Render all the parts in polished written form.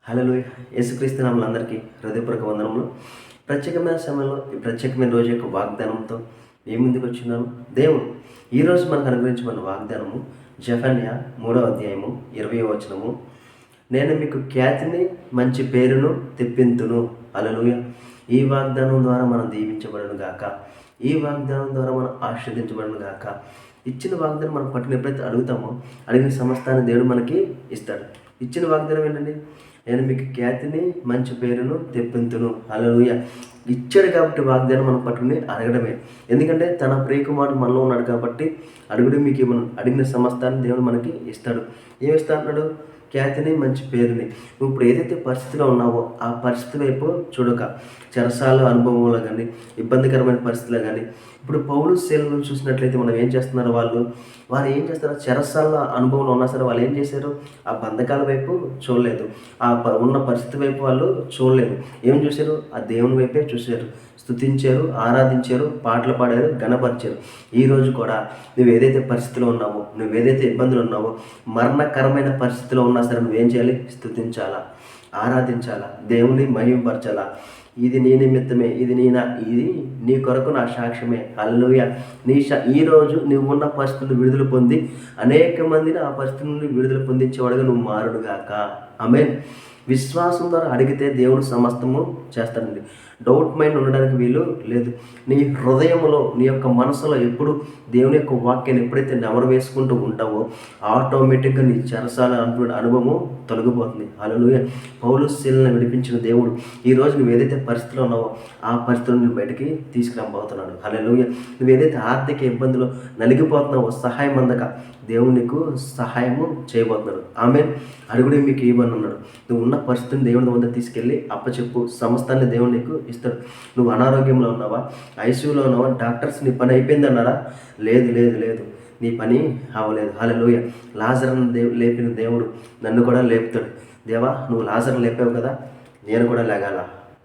హల్లెలూయా. యేసుక్రీస్తు నామములో అందరికీ హృదయపూర్వక వందనములు. ప్రత్యేకమైన సమయంలో ఈ ప్రత్యేకమైన రోజు యొక్క వాగ్దానంతో మీ ముందుకు వచ్చినాను. దేవుడు ఈరోజు మనకు అనుగ్రహించబడిన వాగ్దానము జెఫన్యా 3వ అధ్యాయము 20వ వచనము. నేను మీకు ఖ్యాతిని మంచి పేరును తెప్పింతును. హల్లెలూయా. ఈ వాగ్దానం ద్వారా మనం దీవించబడను గాక. ఈ వాగ్దానం ద్వారా మనం ఆశీర్వదించబడను గాక. ఇచ్చిన వాగ్దానం మనం పట్టుకుని ఎప్పుడైతే అడుగుతామో అడిగిన సమస్తాన్ని దేవుడు మనకి ఇస్తాడు. ఇచ్చిన వాగ్దానం ఏంటండి? నేను మీకు ఖ్యాతిని మంచి పేరును తెప్పింతును. హల్లెలూయా. ఇచ్చాడు కాబట్టి వాగ్దానం మనం పట్టుకుని అడగడమే. ఎందుకంటే తన ప్రియకుమారుడు మనలో ఉన్నాడు కాబట్టి అడుగుడు మీకు ఏమన్నా అడిగిన సమస్తాన్ని దేవుడు మనకి ఇస్తాడు. ఏమిస్తా అన్నాడు? ఖ్యాతిని మంచి పేరుని. నువ్వు ఇప్పుడు ఏదైతే పరిస్థితిలో ఉన్నావో ఆ పరిస్థితి వైపు చూడక, చెరసాల అనుభవంలో కానీ ఇబ్బందికరమైన పరిస్థితిలో కానీ, ఇప్పుడు పౌలు శీలను చూసినట్లయితే మనం ఏం చేస్తున్నారు, వారు ఏం చేస్తారు? చెరసాల అనుభవంలో ఉన్నా సరే వాళ్ళు ఏం చేశారు? ఆ బంధకాల వైపు చూడలేదు, ఉన్న పరిస్థితి వైపు వాళ్ళు చూడలేదు. ఏం చూశారు? ఆ దేవుని వైపే చూశారు, స్తుతించారు, ఆరాధించారు, పాటలు పాడారు, ఘనపరిచారు. ఈరోజు కూడా నువ్వు ఏదైతే పరిస్థితిలో ఉన్నావో, నువ్వు ఏదైతే ఇబ్బందులు ఉన్నావో, మరణకరమైన పరిస్థితిలో ఉన్నా సరే నువ్వేం చేయాలి? స్తుతించాలా, ఆరాధించాలా, దేవుని మహిమపరచాలా. ఇది నీ నిమిత్తమే, ఇది నీ కొరకు నా సాక్ష్యమే. హల్లెలూయా. ఈరోజు నువ్వు ఉన్న పరిస్థితులు విడుదల పొంది అనేక మందిని ఆ పరిస్థితి నుండి విడుదల పొందించేవాడుగా నువ్వు మారుడుగాక. ఆమేన్. విశ్వాసం ద్వారా అడిగితే దేవుడు సమస్తము చేస్తాడండి. డౌట్ మైండ్ ఉండడానికి వీలు లేదు. నీ హృదయంలో, నీ యొక్క మనసులో ఎప్పుడు దేవుని యొక్క వాక్యాన్ని ఎప్పుడైతే నెమరు వేసుకుంటూ ఉంటావో ఆటోమేటిక్గా నీ చెరసాల అనుభవము తొలగిపోతుంది. హల్లెలూయా. పౌలు శీలను విడిపించిన దేవుడు ఈరోజు నువ్వు ఏదైతే పరిస్థితిలో ఉన్నావో ఆ పరిస్థితులు నువ్వు బయటికి తీసుకురాబోతున్నాడు. హల్లెలూయా. నువ్వు ఏదైతే ఆర్థిక ఇబ్బందులు నలిగిపోతున్నావో సహాయం అందక దేవుడు నీకు సహాయము చేయబోతున్నాడు. ఆమేన్. అడుగుడే మీకు ఇవ్వని ఉన్నాడు. నువ్వు ఉన్న పరిస్థితిని దేవుని వద్ద తీసుకెళ్ళి అప్పచెప్పు, సమస్తాన్ని దేవుడు నీకు ఇస్తాడు. నువ్వు అనారోగ్యంలో ఉన్నావా, ఐసీయూలో ఉన్నావా, డాక్టర్స్ నీ పని అయిపోయిందన్నారా? లేదు లేదు లేదు, నీ పని అవ్వలేదు. హల్లెలూయా. లాజరును లేపిన దేవుడు నన్ను కూడా లేపుతాడు. దేవా, నువ్వు లాజరును లేపావు కదా, నేను కూడా లేగాల.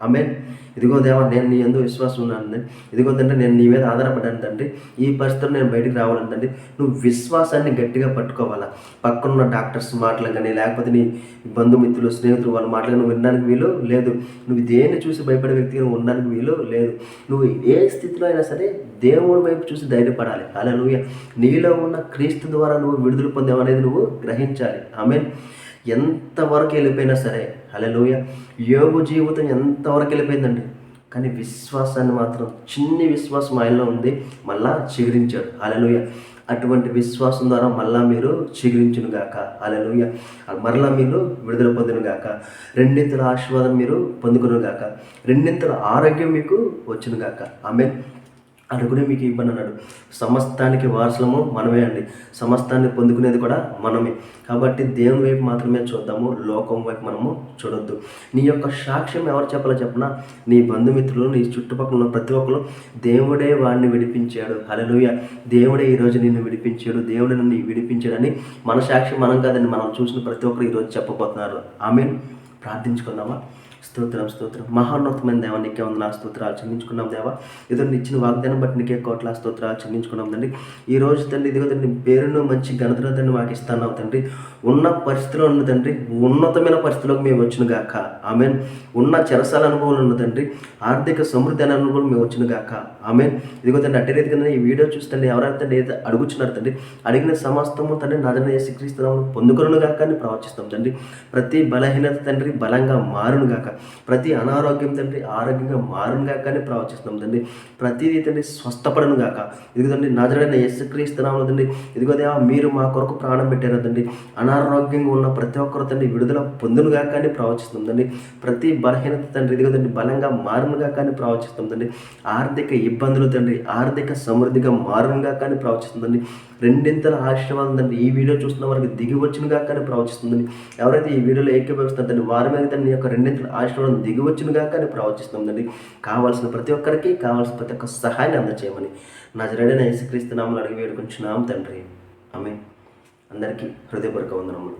ఆమేన్. ఇదిగో దేవా, నేను నీ యందు విశ్వాసం ఉన్నాను. ఇదిగో తండ్రి, నేను నీ మీద ఆధారపడ్డాను తండ్రి. ఈ పరిస్థితుల్లో నేను బయటికి రావాలంటే నువ్వు విశ్వాసాన్ని గట్టిగా పట్టుకోవాలా. పక్కనున్న డాక్టర్స్ మాటలు కానీ లేకపోతే నీ బంధుమిత్రులు, స్నేహితులు వాళ్ళ మాటలు నువ్వు వినడానికి వీలు లేదు. నువ్వు దేన్ని చూసి భయపడే వ్యక్తిగా నువ్వు ఉండడానికి వీలు లేదు. నువ్వు ఏ స్థితిలో అయినా సరే దేవుడి వైపు చూసి ధైర్యపడాలి. హల్లెలూయా. నీలో ఉన్న క్రీస్తు ద్వారా నువ్వు విడుదల పొందావనేది నువ్వు గ్రహించాలి. ఆమేన్. ఎంతవరకు వెళ్ళిపోయినా సరే, హల్లెలూయా, యోబు జీవితం ఎంతవరకు వెళ్ళిపోయిందండి, కానీ విశ్వాసాన్ని మాత్రం, చిన్ని విశ్వాసం ఆయనలో ఉంది, మళ్ళా చిగురించాడు. హల్లెలూయా. అటువంటి విశ్వాసం ద్వారా మళ్ళా మీరు చిగురించును గాక. హల్లెలూయా. మరలా మీరు విడుదల పొందును గాక. రెండింతల ఆశీర్వాదం మీరు పొందుకును గాక. రెండింతల ఆరోగ్యం మీకు వచ్చును గాక. ఆమేన్. అడుగునే మీకు ఇవ్వను అన్నాడు. సమస్తానికి వారసులము మనమే అండి. సమస్తాన్ని పొందుకునేది కూడా మనమే. కాబట్టి దేవుని వైపు మాత్రమే చూద్దాము, లోకం వైపు మనము చూడొద్దు. నీ యొక్క సాక్ష్యం ఎవరు చెప్పాలో చెప్పనా? నీ బంధుమిత్రులు, నీ చుట్టుపక్కల ఉన్న ప్రతి ఒక్కరు దేవుడే వాడిని విడిపించాడు. హల్లెలూయా. దేవుడే ఈరోజు నిన్ను విడిపించాడు, దేవుడే నన్ను విడిపించాడని మన సాక్ష్యం మనం కాదండి, మనం చూసిన ప్రతి ఒక్కరు ఈరోజు చెప్పబోతున్నారు. ఆమేన్. ప్రార్థించుకుందామా? స్తోత్రం స్తోత్రం. మహోన్నతమైన దేవా, నీకే నా స్తోత్రాలు చెల్లించుకున్నాం దేవా. ఏదో ఇచ్చిన వాగ్దానం బట్టి నీకే కోట్ల స్తోత్రాలు చెల్లించుకున్నాం తండ్రి. ఈ రోజు తండ్రి ఇదిగో తండ్రి పేరును మంచి ఘనతలో తండ్రి మాకు ఇస్తున్నావు తండ్రి. ఉన్న పరిస్థితిలో ఉన్న తండ్రి ఉన్నతమైన పరిస్థితిలోకి మేము వచ్చిన గాక. ఆమేన్. ఉన్న చెరసాల అనుభవాలు ఉన్న తండ్రి ఆర్థిక సమృద్ధి అనే అనుభవం మేము వచ్చిన గాక. ఆమేన్. ఇదిగో తండ్రి అట్టి రీతిగా ఈ వీడియో చూస్తే ఎవరైతే ఏదైతే అడుగుచున్నారు తండ్రి, అడిగిన సమస్తము తండ్రి నజరేయుడైన యేసుక్రీస్తు పొందుకొనును గాక అని ప్రవచిస్తాం తండ్రి. ప్రతి బలహీనత తండ్రి బలంగా మారును గాక. ప్రతి అనారోగ్యం తండ్రి ఆరోగ్యంగా మారును గాక అని ప్రవచిస్తున్నాం తండ్రి. ప్రతిదీ తండ్రి స్వస్థపడను గాక. ఇదిగో తండ్రి నజరేయుడైన యేసుక్రీస్తు నామములో తండ్రి ఇదిగో దేవా, మీరు మా కొరకు ప్రాణం పెట్టారు తండ్రి. అనారోగ్యంగా ఉన్న ప్రతి ఒక్కరు తండ్రి విడుదల పొందును గాక అని ప్రవచిస్తుంది తండ్రి. ప్రతి బలహీనత తండ్రి ఇదిగో తండ్రి బలంగా మారును గాక అని ప్రవచిస్తుంది తండ్రి. ఆర్థిక ఇబ్బందులు తండ్రి ఆర్థిక సమృద్ధిగా మారును గాక అని ప్రవచిస్తుందండి. రెండింతల ఆశీర్వాదం తండ్రి ఈ వీడియో చూస్తున్న వారికి దిగి వచ్చిన గాక అని ప్రవచిస్తుందండి. ఎవరైతే ఈ వీడియోలో ఏకీభవిస్తారు తండ్రి వారి మీద తండ్రి యొక్క రెండింతల ఆశీర్వాదం దిగి వచ్చిన గాక అని ప్రవచిస్తుందండి. కావాల్సిన ప్రతి ఒక్కరికి కావాల్సిన ప్రతి ఒక్క సహాయాన్ని అందచేయమని నజరేయుడైన యేసుక్రీస్తు నామములో అడిగి వేడుకొంచున్నాం తండ్రి. ఆమేన్. అందరికీ హృదయపూర్వక వందనములు.